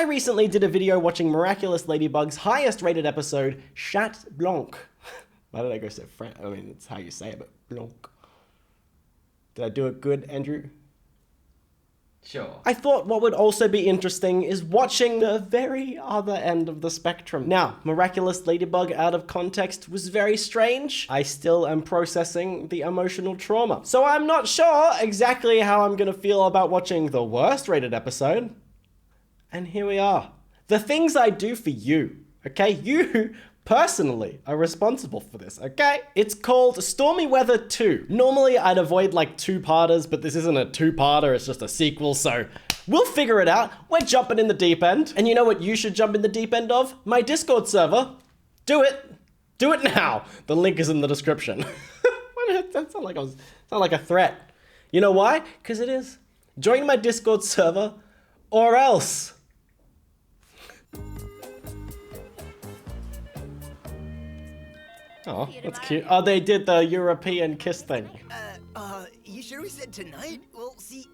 I recently did a video watching Miraculous Ladybug's highest rated episode, Chat Blanc. Why did I go so French? I mean, it's how you say it, but Blanc. Did I do it good, Andrew? Sure. I thought what would also be interesting is watching the very other end of the spectrum. Now, Miraculous Ladybug out of context was very strange. I still am processing the emotional trauma. So I'm not sure exactly how I'm gonna feel about watching the worst rated episode. And here we are. The things I do for you, okay? You personally are responsible for this, okay? It's called Stormy Weather 2. Normally I'd avoid like two-parters, but this isn't a two-parter, it's just a sequel, so we'll figure it out. We're jumping in the deep end. And you know what you should jump in the deep end of? My Discord server. Do it. Do it now. The link is in the description. That sounded like a threat. You know why? Because it is. Join my Discord server or else. Oh, that's cute. Oh, they did the European kiss thing. You sure we said tonight? Well, see,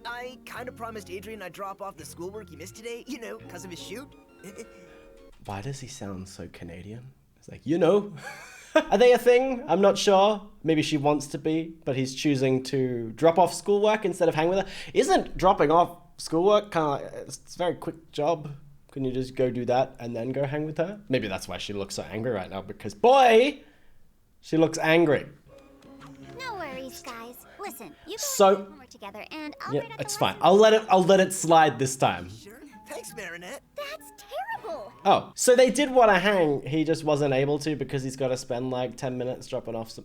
I kind of promised Adrian I'd drop off the schoolwork he missed today, you know, because of his shoot. Why does he sound so Canadian? It's like, you know. Are they a thing? I'm not sure. Maybe she wants to be, but he's choosing to drop off schoolwork instead of hang with her. Isn't dropping off schoolwork kind of, it's a very quick job. Couldn't you just go do that and then go hang with her? Maybe that's why she looks so angry right now, because boy, she looks angry. No worries, guys. Listen, you So- go homework together and I'll Yeah, write up it's the fine. lesson. I'll let it slide this time. Sure. Thanks, Marinette. That's terrible. Oh, so they did want to hang. He just wasn't able to because he's got to spend like 10 minutes dropping off some...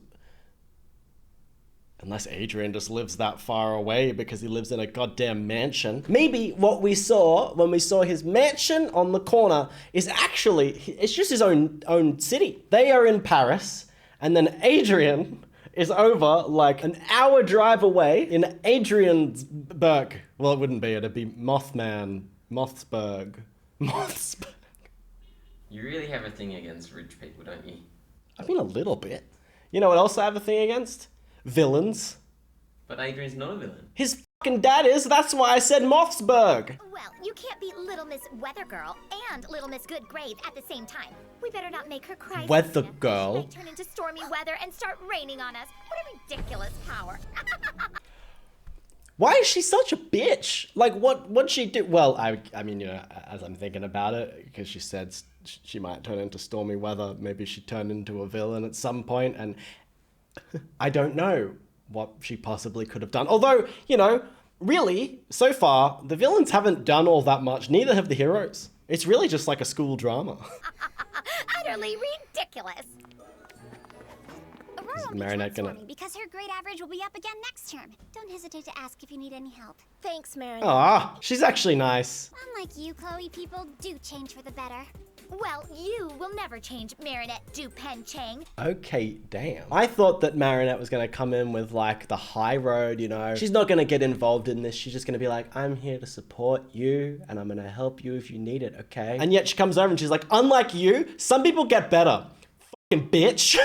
Unless Adrian just lives that far away because he lives in a goddamn mansion. Maybe what we saw when we saw his mansion on the corner is actually, it's just his own city. They are in Paris, and then Adrian is over like an hour drive away in Adriansburg. Well, it wouldn't be, it'd be Mothsburg. You really have a thing against rich people, don't you? I mean, a little bit. You know what else I have a thing against? Villains. But Adrian's not a villain. His fucking dad is, that's why I said Mothsburg. Well, you can't be Little Miss Weather Girl and Little Miss Good Grades at the same time. We better not make her cry. Weather Sophia. Girl? She might turn into stormy weather and start raining on us. What a ridiculous power. Why is she such a bitch? Like, what'd she do? Well, I mean, you know, as I'm thinking about it, because she said she might turn into stormy weather, maybe she turned into a villain at some point, and I don't know what she possibly could have done. Although, you know, really, so far, the villains haven't done all that much. Neither have the heroes. It's really just like a school drama. Utterly ridiculous. Aurora will be Marinette gonna- transforming because her grade average will be up again next term. Don't hesitate to ask if you need any help. Thanks, Marinette. Ah, she's actually nice. Unlike you, Chloe, people do change for the better. Well, you will never change, Marinette Dupen Chang. Okay, damn. I thought that Marinette was gonna come in with like the high road, you know. She's not gonna get involved in this. She's just gonna be like, I'm here to support you and I'm gonna help you if you need it, okay? And yet she comes over and she's like, unlike you, some people get better. Fucking bitch.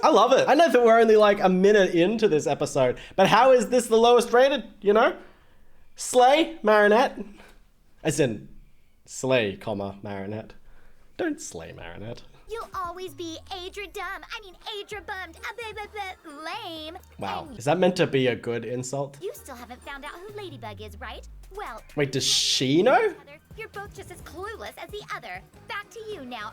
I love it. I know that we're only like a minute into this episode, but how is this the lowest rated, you know? Slay, Marinette. As in, slay, comma, Marinette. Don't slay Marinette. You'll always be Adra dumb. I mean, Adra bummed. Lame. Wow. And Is that meant to be a good insult? you still haven't found out who Ladybug is, right? Well, Wait, does she know? you're both just as clueless as the other. Back to you now.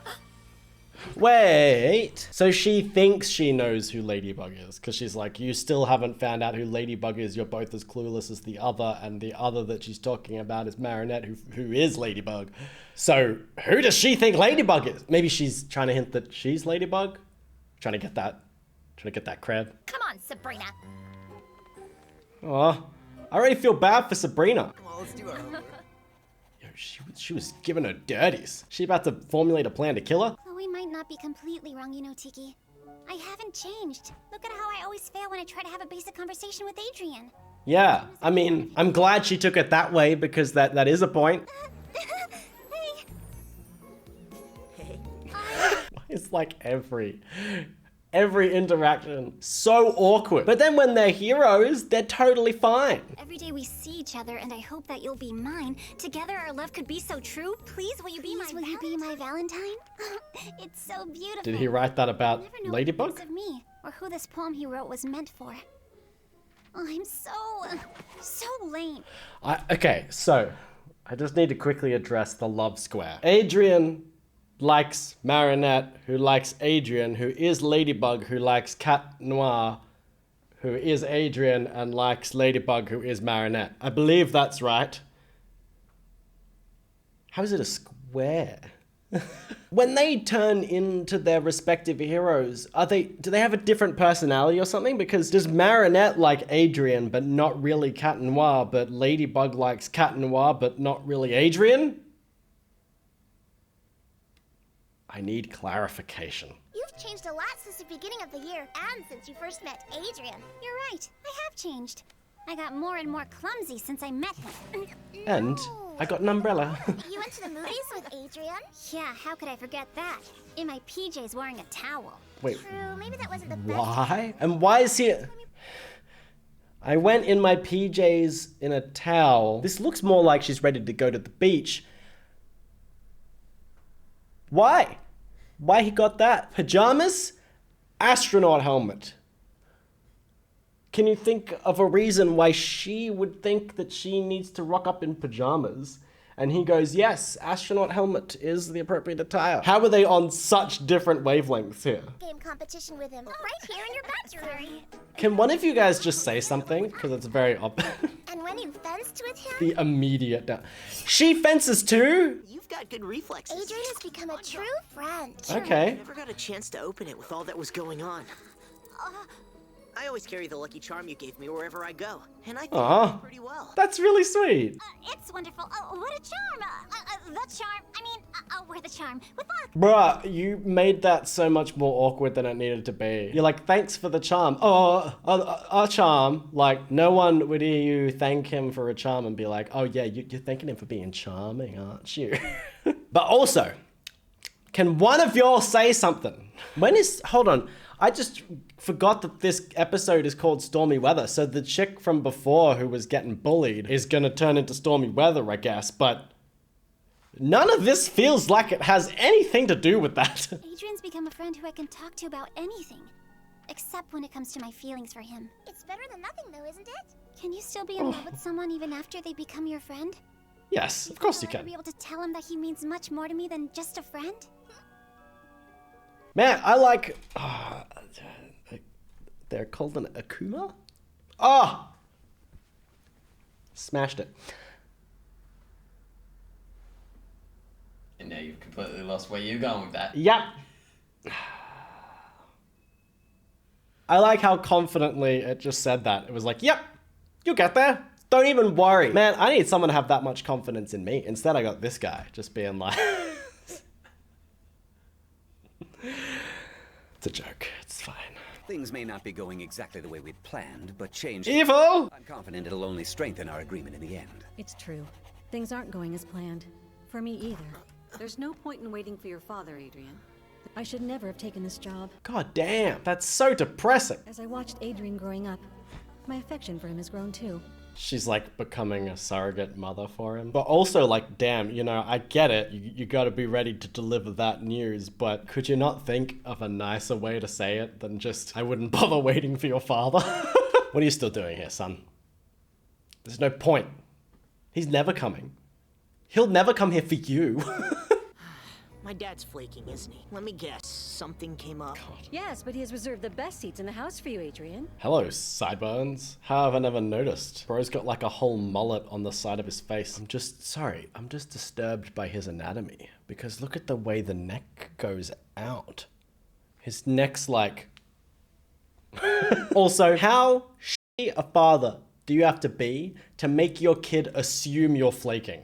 Wait. So she thinks she knows who Ladybug is, because she's like, you still haven't found out who Ladybug is. You're both as clueless as the other, and the other that she's talking about is Marinette, who is Ladybug. So who does she think Ladybug is? Maybe she's trying to hint that she's Ladybug? Trying to get that cred. Come on, Sabrina. Oh, I already feel bad for Sabrina. Come on, let's do our homework. Yo, she was giving her dirties. She about to formulate a plan to kill her? Chloe might not be completely wrong, you know, Tiki. I haven't changed. Look at how I always fail when I try to have a basic conversation with Adrian. Yeah, I mean, I'm glad she took it that way, because that is a point. Hey. Hey. It's like every every interaction. So awkward. But then when they're heroes, they're totally fine. Every day we see each other, and I hope that you'll be mine. Together our love could be so true. Please, will you be my Valentine? It's so beautiful. Did he write that about I'll never know Ladybug? what thinks of me, or who this poem he wrote was meant for. Oh, I'm so lame. Okay, so I just need to quickly address the love square. Adrian likes Marinette, who likes Adrian, who is Ladybug, who likes Cat Noir, who is Adrian, and likes Ladybug, who is Marinette. I believe that's right. How is it a square? When they turn into their respective heroes, do they have a different personality or something? Because does Marinette like Adrian, but not really Cat Noir, but Ladybug likes Cat Noir, but not really Adrian? I need clarification. You've changed a lot since the beginning of the year, and since you first met Adrian. You're right, I have changed. I got more and more clumsy since I met him. And I got an umbrella. You went to the movies with Adrian? Yeah, how could I forget that? In my PJs wearing a towel. Wait, True, maybe that wasn't the best. why? And why is he... I went in my PJs in a towel. This looks more like she's ready to go to the beach. Why? Why he got that? Pajamas? Astronaut helmet. Can you think of a reason why she would think that she needs to rock up in pajamas? And he goes, yes, astronaut helmet is the appropriate attire. How are they on such different wavelengths here? Game competition with him. Right here in your bedroom. Can one of you guys just say something? Because it's very obvious. And when you fenced with him? The immediate down. She fences too? You've got good reflexes. Adrian has become a true friend. Okay. Never got a chance to open it with all that was going on. I always carry the lucky charm you gave me wherever I go, and I think I do pretty well. That's really sweet. It's wonderful. Oh, what a charm. The charm. I mean, I'll wear the charm. With luck. Bruh, you made that so much more awkward than it needed to be. You're like, thanks for the charm. Oh, a charm. Like, no one would hear you thank him for a charm and be like, oh yeah, you're thanking him for being charming, aren't you? But also, can one of y'all say something? Hold on. I just forgot that this episode is called Stormy Weather, so the chick from before who was getting bullied is gonna turn into Stormy Weather, I guess, but none of this feels like it has anything to do with that. Adrian's become a friend who I can talk to about anything. Except when it comes to my feelings for him. It's better than nothing though, isn't it? Can you still be in love with someone even after they become your friend? Yes, of course you I'll can. be able to tell him that he means much more to me than just a friend? Man, I like... they're called an Akuma? Oh! Smashed it. And now you've completely lost where you're going with that. Yep. I like how confidently it just said that. It was like, yep, you'll get there. Don't even worry. Man, I need someone to have that much confidence in me. Instead, I got this guy just being like... It's a joke. It's fine. Things may not be going exactly the way we'd planned, but change... Evil! I'm confident it'll only strengthen our agreement in the end. It's true. Things aren't going as planned. For me either. There's no point in waiting for your father, Adrian. I should never have taken this job. God damn, that's so depressing. As I watched Adrian growing up, my affection for him has grown too. She's like becoming a surrogate mother for him. But also like, damn, you know, I get it. You gotta be ready to deliver that news, but could you not think of a nicer way to say it than just, I wouldn't bother waiting for your father? What are you still doing here, son? There's no point. He's never coming. He'll never come here for you. My dad's flaking, isn't he? Let me guess. Something came up. Yes, but he has reserved the best seats in the house for you, Adrian. Hello, sideburns. How have I never noticed? Bro's got like a whole mullet on the side of his face. I'm just disturbed by his anatomy. Because look at the way the neck goes out. His neck's like... Also, how shitty a father do you have to be to make your kid assume you're flaking?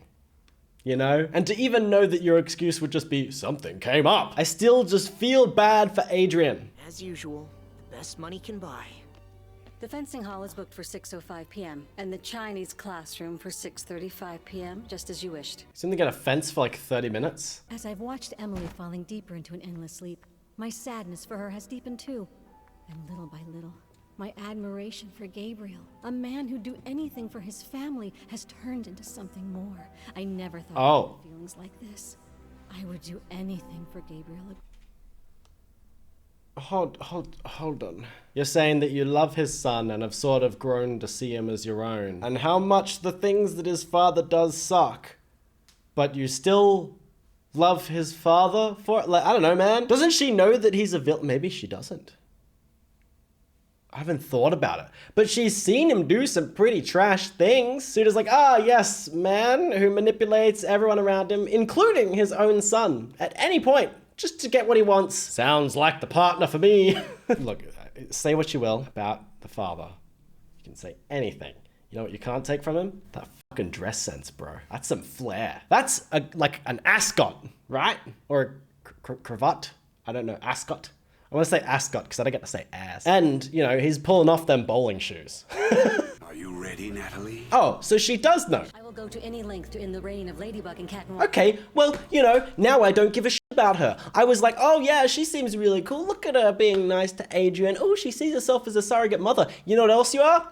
You know? And to even know that your excuse would just be, something came up. I still just feel bad for Adrian. As usual, the best money can buy. The fencing hall is booked for 6:05 p.m. and the Chinese classroom for 6:35 p.m., just as you wished. He's only gonna fence for like 30 minutes. As I've watched Emily falling deeper into an endless sleep, my sadness for her has deepened too. And little by little, my admiration for Gabriel, a man who'd do anything for his family, has turned into something more. I never thought I'd have feelings like this. I would do anything for Gabriel. Hold on. You're saying that you love his son and have sort of grown to see him as your own, and how much the things that his father does suck, but you still love his father for it? Like, I don't know, man. Doesn't she know that he's a villain? Maybe she doesn't. I haven't thought about it. But she's seen him do some pretty trash things. Suda's like, ah, yes, man who manipulates everyone around him, including his own son, at any point, just to get what he wants. Sounds like the partner for me. Look, say what you will about the father. You can say anything. You know what you can't take from him? That fucking dress sense, bro. That's some flair. That's like an ascot, right? Or a cravat. I don't know, ascot. I want to say ascot because I don't get to say ass. And, you know, he's pulling off them bowling shoes. Are you ready, Natalie? Oh, so she does know. I will go to any length to end the reign of Ladybug and Cat and Okay, well, you know, now I don't give a shit about her. I was like, oh yeah, she seems really cool. Look at her being nice to Adrian. Oh, she sees herself as a surrogate mother. You know what else you are?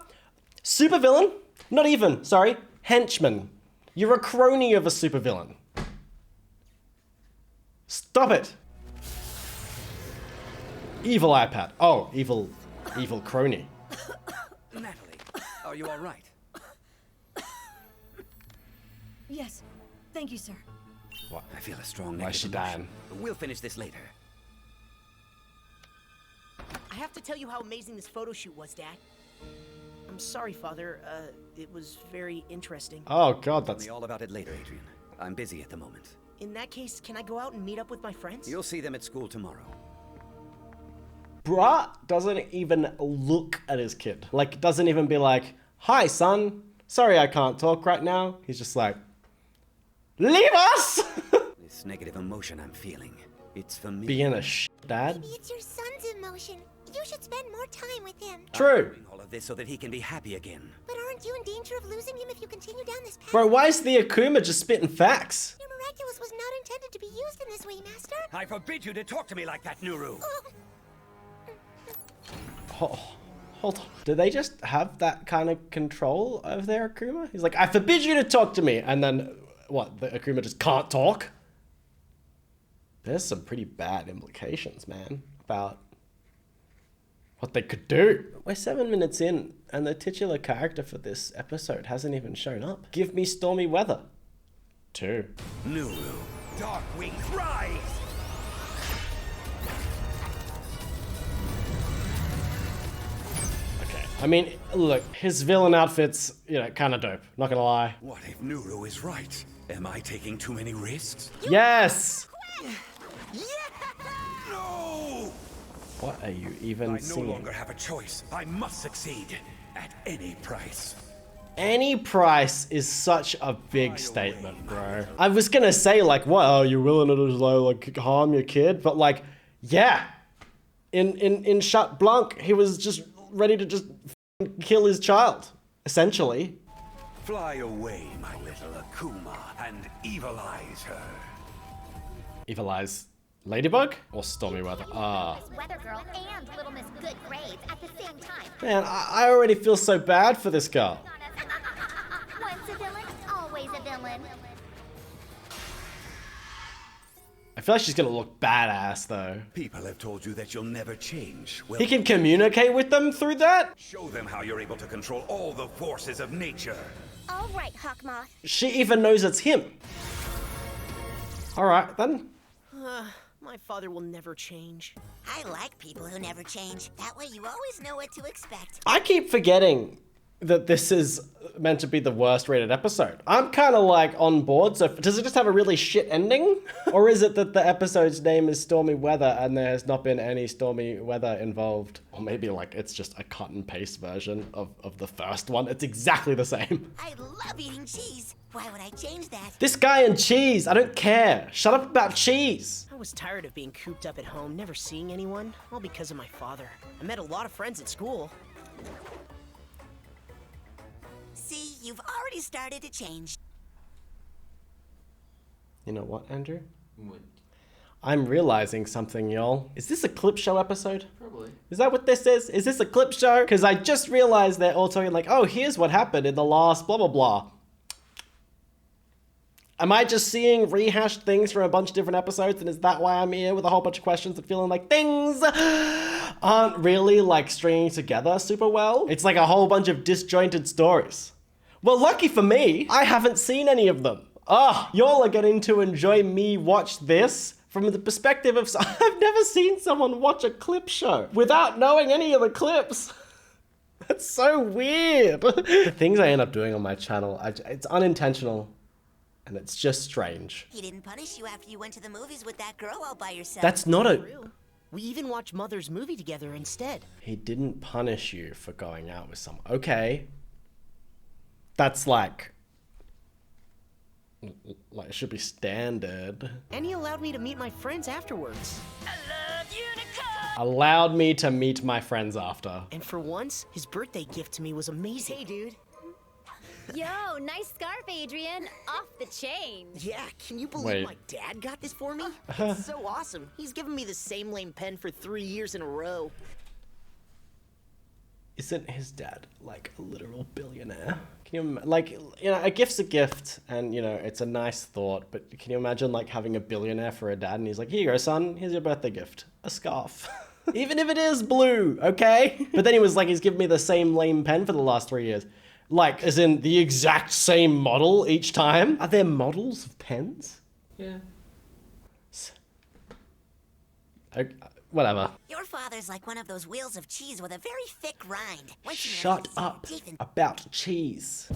Supervillain? Not even, sorry, henchman. You're a crony of a supervillain. Stop it. Evil iPad. Oh, evil crony. Natalie, are you all right? Yes, thank you, sir. What? I feel a strong Why is she negative emotion. dying? We'll finish this later. I have to tell you how amazing this photo shoot was, Dad. I'm sorry, Father. It was very interesting. Oh god, Tell that's... me all about it later, Adrian. I'm busy at the moment. In that case, can I go out and meet up with my friends? You'll see them at school tomorrow. Bruh doesn't even look at his kid. Like, doesn't even be like, hi, son. Sorry I can't talk right now. He's just like, leave us! This negative emotion I'm feeling, it's familiar. Being a dad. Maybe it's your son's emotion. You should spend more time with him. True. Doing all of this so that he can be happy again. But aren't you in danger of losing him if you continue down this path? Bro, why is the Akuma just spitting facts? Your miraculous was not intended to be used in this way, Master. I forbid you to talk to me like that, Nuru. Hold on. Do they just have that kind of control over their Akuma? He's like, I forbid you to talk to me. And then, what, the Akuma just can't talk? There's some pretty bad implications, man, about what they could do. We're 7 minutes in, and the titular character for this episode hasn't even shown up. Give me stormy weather. 2. Nuru, Darkwing, rise! I mean, look, his villain outfit's, you know, kind of dope. Not gonna lie. What if Nuru is right? Am I taking too many risks? Yes! No! What are you even I no seeing? longer have a choice. I must succeed at any price. Any price is such a big statement, bro. I was gonna say, like, what, are you willing to just, like harm your kid? But like, yeah. In Chat Blanc, he was just ready to just kill his child, essentially. Fly away, my little Akuma, and evilize her. Evilize Ladybug or Stormy Weather? Ah. Miss Weather Girl and Little Miss Good Grades at the same time. Man, I already feel so bad for this girl. Once a villain, always a villain. I feel like she's gonna look badass though. People have told you that you'll never change. Well, He can communicate with them through that? show them how you're able to control all the forces of nature. All right, Hawkmoth. She even knows it's him. Alright then. My father will never change. I like people who never change. That way you always know what to expect. I keep forgetting that this is meant to be the worst rated episode. I'm kind of like on board. So does it just have a really shit ending? Or is it that the episode's name is Stormy Weather and there's not been any stormy weather involved? Or maybe like it's just a cut and paste version of the first one. It's exactly the same. I love eating cheese. Why would I change that? This guy and cheese, I don't care. Shut up about cheese. I was tired of being cooped up at home, never seeing anyone, all because of my father. I met a lot of friends at school. See, you've already started to change. You know what, Andrew? What? I'm realizing something, y'all. Is this a clip show episode? Probably. Is that what this is? Is this a clip show? Because I just realized they're all talking like, oh, here's what happened in the last blah, blah, blah. Am I just seeing rehashed things from a bunch of different episodes, and is that why I'm here with a whole bunch of questions and feeling like things aren't really like stringing together super well? It's like a whole bunch of disjointed stories. Well, lucky for me, I haven't seen any of them. Ah, y'all are getting to enjoy me watch this from the perspective of, I've never seen someone watch a clip show without knowing any of the clips. That's so weird. The things I end up doing on my channel, it's unintentional. And it's just strange. He didn't punish you after you went to the movies with that girl all by yourself. That's not a... We even watched Mother's movie together instead. He didn't punish you for going out with someone. Okay. That's like it should be standard. And he allowed me to meet my friends afterwards. Allowed me to meet my friends after. And for once, his birthday gift to me was amazing. Hey, dude. Yo, nice scarf, Adrian. Off the chain. Yeah, can you believe my dad got this for me? It's so awesome. He's given me the same lame pen for 3 years in a row. Isn't his dad like a literal billionaire? Can you like, you know, a gift's a gift, and you know it's a nice thought, but can you imagine like having a billionaire for a dad, and he's like, here you go, son, here's your birthday gift, a scarf. Even if it is blue, okay? But then he was like, he's given me the same lame pen for the last 3 years. Like, as in the exact same model each time? Are there models of pens? Yeah. Okay, whatever. Your father's like one of those wheels of cheese with a very thick rind. Shut up about cheese.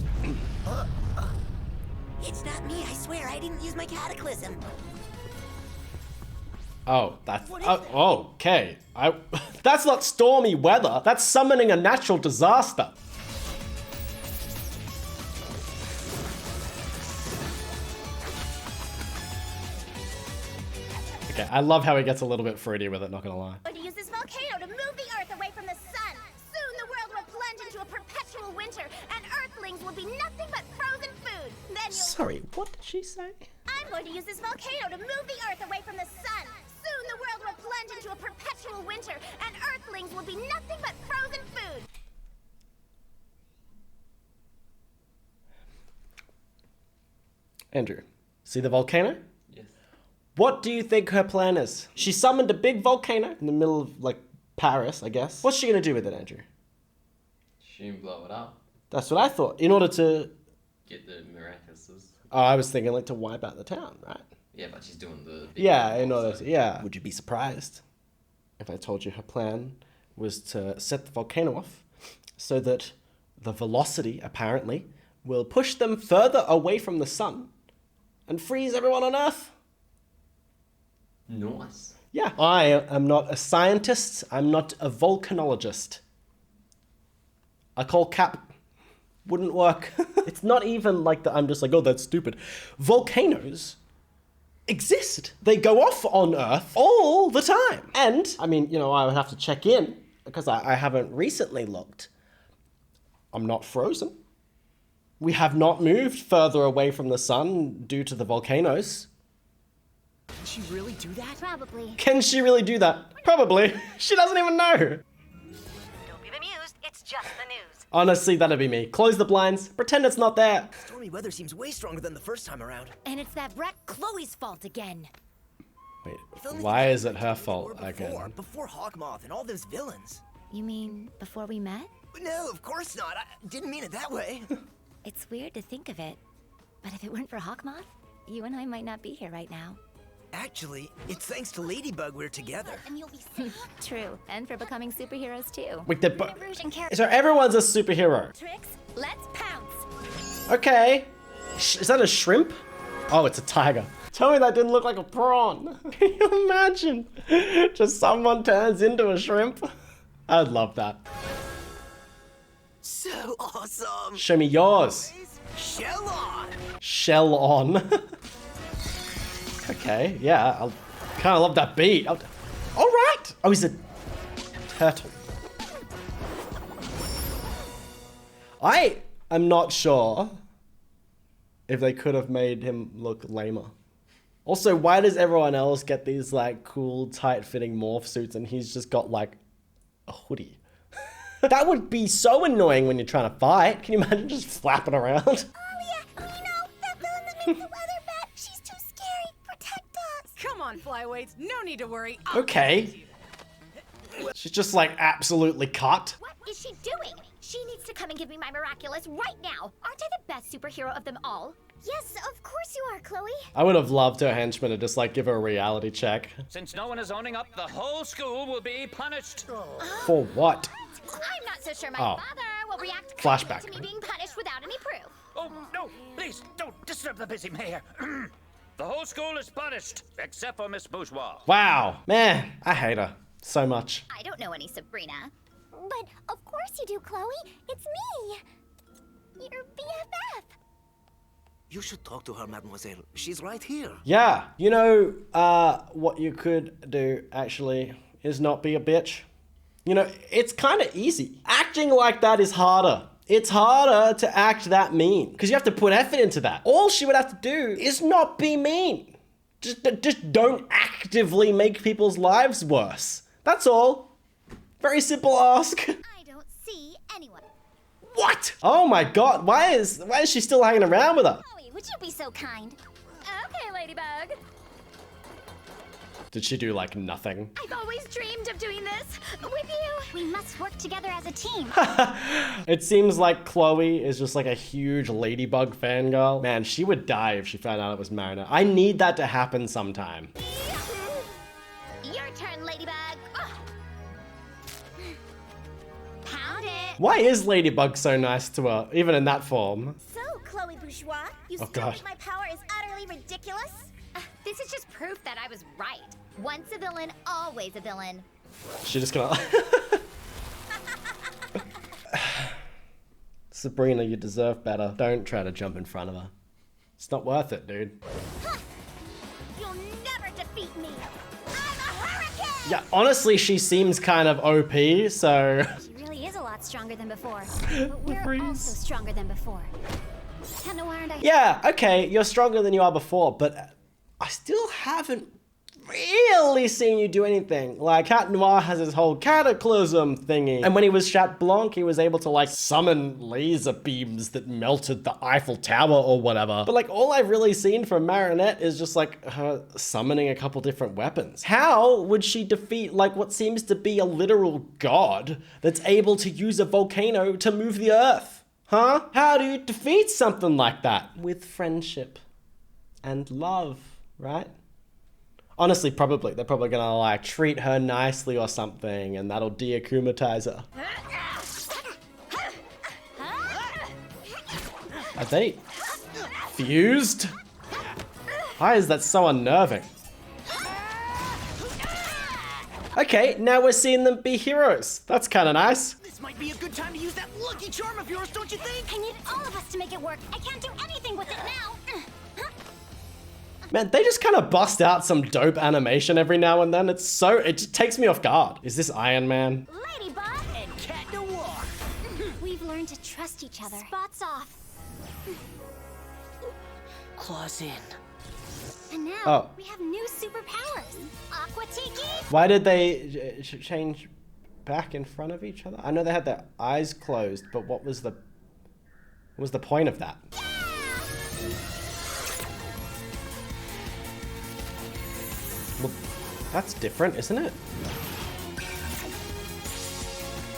It's not me, I swear. I didn't use my cataclysm. Oh, that's... okay. That's not stormy weather. That's summoning a natural disaster. Okay, I love how he gets a little bit fruity with it, not gonna lie. Or to use this volcano to move the Earth away from the sun. Soon the world will plunge into a perpetual winter, and Earthlings will be nothing but frozen food. Then you'll... Sorry, what did she say? I'm going to use this volcano to move the Earth away from the sun. Soon the world will plunge into a perpetual winter, and Earthlings will be nothing but frozen food. Andrew, see the volcano? Yes. What do you think her plan is? She summoned a big volcano in the middle of, like, Paris, I guess. What's she gonna do with it, Andrew? She can blow it up. That's what I thought. In order to... Get the miraculouses. Oh, I was thinking, like, to wipe out the town, right? Yeah, but she's doing the... big Yeah, one in order also. to... Yeah. Would you be surprised if I told you her plan was to set the volcano off so that the velocity, apparently, will push them further away from the sun and freeze everyone on Earth? Nice. Yeah. I am not a scientist. I'm not a volcanologist. A coal cap wouldn't work. It's not even like that I'm just like, oh, that's stupid. Volcanoes exist. They go off on Earth all the time. And, I mean, you know, I would have to check in because I haven't recently looked. I'm not frozen. We have not moved further away from the sun due to the volcanoes. Can she really do that? Probably. Can she really do that? Probably. She doesn't even know. Don't be bemused, it's just the news. Honestly, that'd be me. Close the blinds, pretend it's not there. Stormy weather seems way stronger than the first time around. And it's that brat Chloe's fault again. Wait, If only why they is it were her where fault we were again? Before Hawkmoth and all those villains. You mean before we met? No, of course not. I didn't mean it that way. It's weird to think of it. But if it weren't for Hawkmoth, you and I might not be here right now. Actually, it's thanks to Ladybug we're together. And you'll be safe. True, and for becoming superheroes too. Wait, Rouge and Carrot. so everyone's a superhero. Tricks, let's pounce. Okay. Is that a shrimp? Oh, it's a tiger. Tell me that didn't look like a prawn. Can you imagine? Just someone turns into a shrimp. I'd love that. So awesome. Show me yours. Shell on. Shell on. Okay, yeah, I kind of love that beat. All right. Oh, he's a turtle. I am not sure if they could have made him look lamer. Also, why does everyone else get these like cool tight-fitting morph suits and he's just got like a hoodie? That would be so annoying when you're trying to fight. Can you imagine just flapping around? Oh yeah, you know, that villain that makes the weather bad. She's too scary. Protect us. Come on, flyweights. No need to worry. Okay. She's just like absolutely cut. What is she doing? She needs to come and give me my miraculous right now. Aren't I the best superhero of them all? Yes, of course you are, Chloe. I would have loved her henchman to just like give her a reality check. Since no one is owning up, the whole school will be punished. For what? I'm not so sure my Oh. father will react Flashback. to me being punished without any proof. Oh, no, please, don't disturb the busy mayor. The whole school is punished, except for Miss Bourgeois. Wow. Man, I hate her so much. I don't know any Sabrina. But of course you do, Chloe. It's me. Your BFF. You should talk to her, mademoiselle. She's right here. Yeah. You know, what you could do actually is not be a bitch. You know, it's kind of easy. Acting like that is harder. It's harder to act that mean because you have to put effort into that. All she would have to do is not be mean. Just don't actively make people's lives worse. That's all. Very simple ask. I don't see anyone. What? Oh my god, why is she still hanging around with her? Chloe, would you be so kind? Okay, Ladybug. Did she do like nothing? I've always dreamed of doing this with you. We must work together as a team. It seems like Chloe is just like a huge Ladybug fangirl. Man, she would die if she found out it was Mariner. I need that to happen sometime. Your turn, Ladybug. Pound it. Why is Ladybug so nice to her, even in that form? So, Chloe Bourgeois, you Oh, still God. think my power is utterly ridiculous? This is just proof that I was right. Once a villain, always a villain. She just gonna... Sabrina, you deserve better. Don't try to jump in front of her. It's not worth it, dude. You'll never defeat me. I'm a hurricane! Yeah, honestly, she seems kind of OP, so... She really is a lot stronger than before. But we're also stronger than before. Cat Noir and I... Yeah, okay, you're stronger than you are before, but I still haven't really seen you do anything. Like, Cat Noir has his whole cataclysm thingy. And when he was Chat Blanc, he was able to, like, summon laser beams that melted the Eiffel Tower or whatever. But, like, all I've really seen from Marinette is just, like, her summoning a couple different weapons. How would she defeat, like, what seems to be a literal god that's able to use a volcano to move the earth? Huh? How do you defeat something like that? With friendship and love, right? Honestly, probably. They're probably gonna like treat her nicely or something and that'll de-akumatize her. Are they fused? Why is that so unnerving? Okay, now we're seeing them be heroes. That's kind of nice. This might be a good time to use that lucky charm of yours, don't you think? I need all of us to make it work. I can't do anything with it now. Man, they just kind of bust out some dope animation every now and then. It just takes me off guard. Is this Iron Man? Ladybug And Cat Noir. We've learned to trust each other. Spots off. Claws in. And now Oh. we have new superpowers. Aqua Tiki. Why did they change back in front of each other? I know they had their eyes closed, but what was the point of that? Well, that's different, isn't it?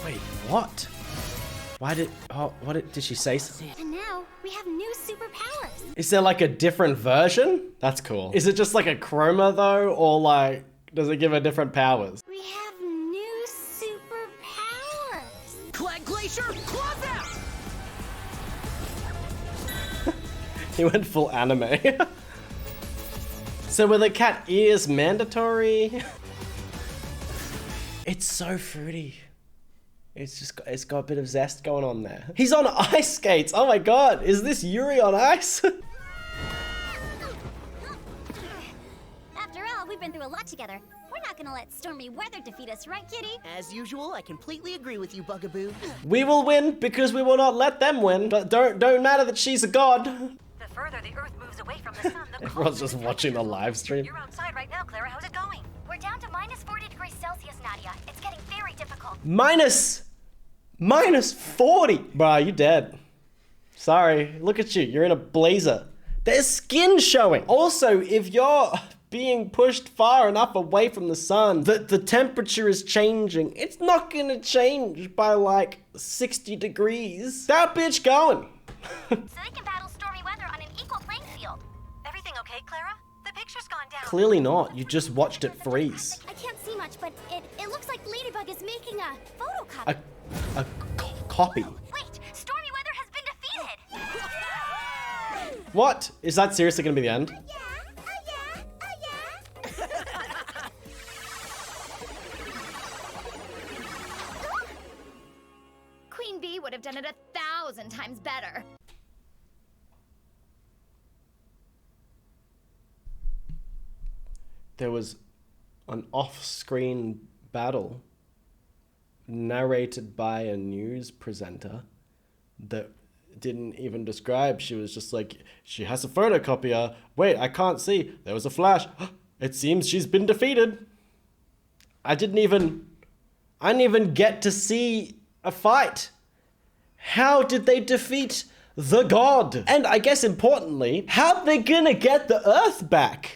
Wait, what? Did she say something? And now we have new superpowers. Is there like a different version? That's cool. Is it just like a chroma though? Or like, does it give her different powers? We have new superpowers. Clag Glacier, claws out! He went full anime. So were the cat ears mandatory? It's so fruity. It's got a bit of zest going on there. He's on ice skates. Oh my god, is this Yuri on ice? After all, we've been through a lot together. We're not gonna let stormy weather defeat us, right, Kitty? As usual, I completely agree with you, Bugaboo. We will win because we will not let them win. But don't matter that she's a god. The further the Earth moves away from the sun, the Everyone's just watching the live stream. You're outside right now, Clara. How's it going? We're down to minus 40 degrees Celsius, Nadia. It's getting very difficult. Minus 40. Bruh, you dead. Sorry, look at you. You're in a blazer. There's skin showing. Also, if you're being pushed far enough away from the sun that the temperature is changing, it's not gonna change by like 60 degrees. That bitch going. So they can battle stormy weather on an equal playing field. Everything okay, Clara? The picture's gone down. Clearly not. You just watched it freeze. I can't see much, but it looks like Ladybug is making a photocopy. A copy. Wait, stormy weather has been defeated! What? Is that seriously gonna be the end? Queen Bee would have done it 1,000 times better. There was an off-screen battle narrated by a news presenter that didn't even describe. She was just like, she has a photocopier. Wait, I can't see. There was a flash. It seems she's been defeated. I didn't even get to see a fight. How did they defeat the god? And I guess importantly, how are they gonna get the Earth back?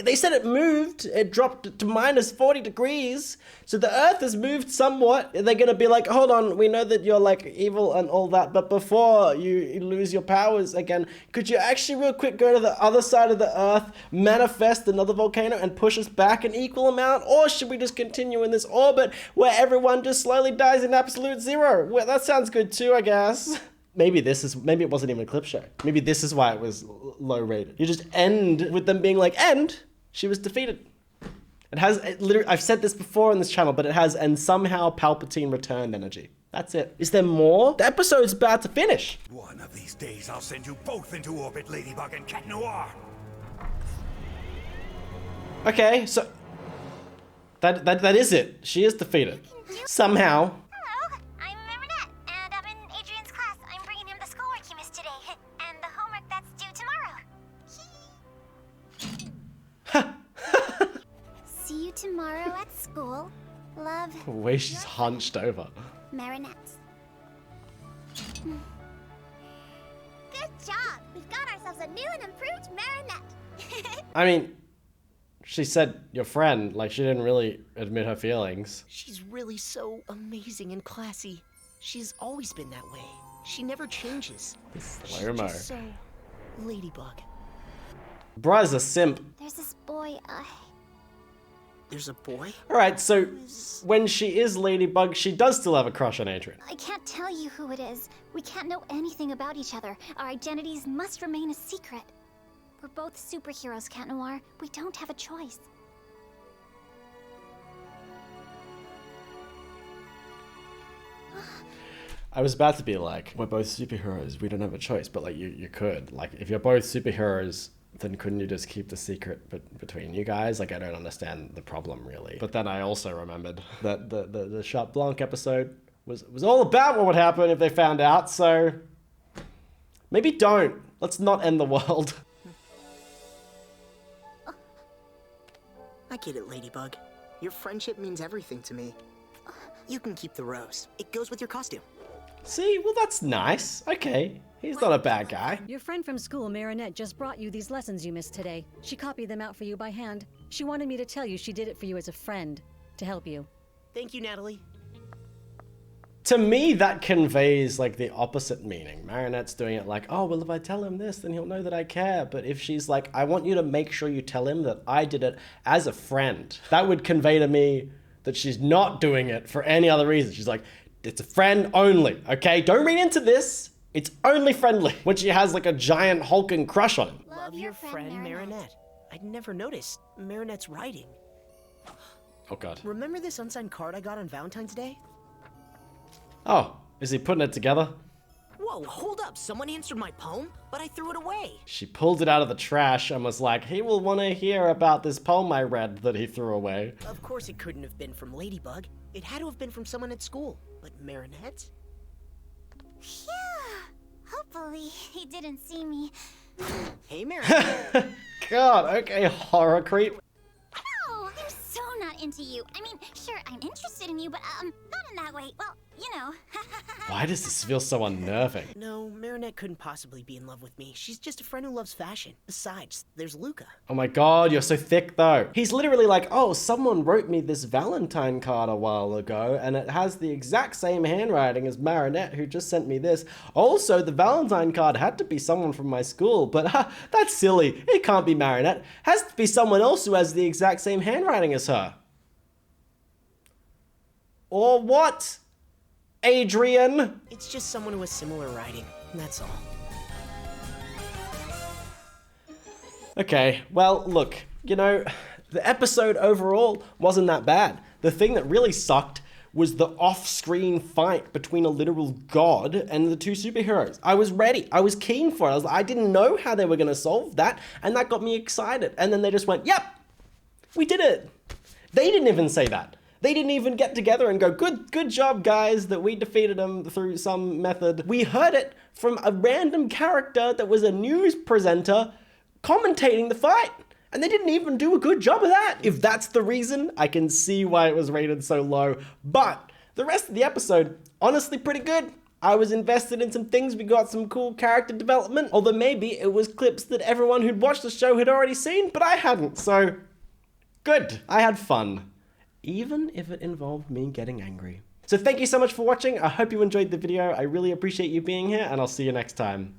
They said it moved, it dropped to minus 40 degrees. So the Earth has moved somewhat. They're gonna be like, hold on, we know that you're like evil and all that, but before you lose your powers again, could you actually real quick go to the other side of the Earth, manifest another volcano and push us back an equal amount? Or should we just continue in this orbit where everyone just slowly dies in absolute zero? Well, that sounds good too, I guess. Maybe it wasn't even a clip show. Maybe this is why it was low rated. You just end with them being like, and she was defeated. Literally, I've said this before on this channel, but it has, and somehow Palpatine returned energy. That's it. Is there more? The episode's about to finish. One of these days, I'll send you both into orbit, Ladybug and Cat Noir. Okay, so that is it. She is defeated. Somehow. Tomorrow at school. Love. The way she's hunched over. Marinette. Good job. We've got ourselves a new and improved Marinette. I mean, she said your friend, like she didn't really admit her feelings. She's really so amazing and classy. She's always been that way. She never changes. Slow-mo. She's just so Ladybug. Bruh's a simp. There's this boy, There's a boy? Alright, so when she is Ladybug, she does still have a crush on Adrian. I can't tell you who it is. We can't know anything about each other. Our identities must remain a secret. We're both superheroes, Cat Noir. We don't have a choice. I was about to be like, we're both superheroes, we don't have a choice, but like you could. Like if you're both superheroes, then couldn't you just keep the secret between you guys? Like I don't understand the problem really. But then I also remembered that the Chat Blanc episode was all about what would happen if they found out, so maybe don't. Let's not end the world. I get it, Ladybug. Your friendship means everything to me. You can keep the rose. It goes with your costume. See, well that's nice. Okay, he's not a bad guy. Your friend from school, Marinette, just brought you these lessons you missed today. She copied them out for you by hand. She wanted me to tell you she did it for you as a friend, to help you. Thank you, Natalie. To me, that conveys like the opposite meaning. Marinette's doing it like, oh, well, if I tell him this, then he'll know that I care. But if she's like, I want you to make sure you tell him that I did it as a friend, that would convey to me that she's not doing it for any other reason. She's like, it's a friend only, okay? Don't read into this. It's only friendly. When she has like a giant hulking crush on him. Love your friend, Marinette. I'd never noticed Marinette's writing. Oh, God. Remember this unsigned card I got on Valentine's Day? Oh, is he putting it together? Whoa, hold up. Someone answered my poem, but I threw it away. She pulled it out of the trash and was like, he will want to hear about this poem I read that he threw away. Of course it couldn't have been from Ladybug. It had to have been from someone at school. But Marinette? Phew. Hopefully he didn't see me Hey, Mary. God, okay, horror creep. No, I'm so not into you. I mean, sure, I'm interested in you, but not in that way. Well, you know. Why does this feel so unnerving? No, Marinette couldn't possibly be in love with me. She's just a friend who loves fashion. Besides, there's Luca. Oh my god, you're so thick though. He's literally like, oh, someone wrote me this Valentine card a while ago, and it has the exact same handwriting as Marinette, who just sent me this. Also, the Valentine card had to be someone from my school, but that's silly. It can't be Marinette. Has to be someone else who has the exact same handwriting as her. Or what? Adrian? It's just someone who has similar writing, that's all. Okay, well, look, you know, the episode overall wasn't that bad. The thing that really sucked was the off-screen fight between a literal god and the two superheroes. I was ready. I was keen for it. I didn't know how they were going to solve that, and that got me excited. And then they just went, yep, we did it. They didn't even say that. They didn't even get together and go, good job, guys, that we defeated them through some method. We heard it from a random character that was a news presenter commentating the fight. And they didn't even do a good job of that. If that's the reason, I can see why it was rated so low. But the rest of the episode, honestly pretty good. I was invested in some things. We got some cool character development. Although maybe it was clips that everyone who'd watched the show had already seen, but I hadn't. So, good. I had fun. Even if it involved me getting angry. So thank you so much for watching. I hope you enjoyed the video. I really appreciate you being here, and I'll see you next time.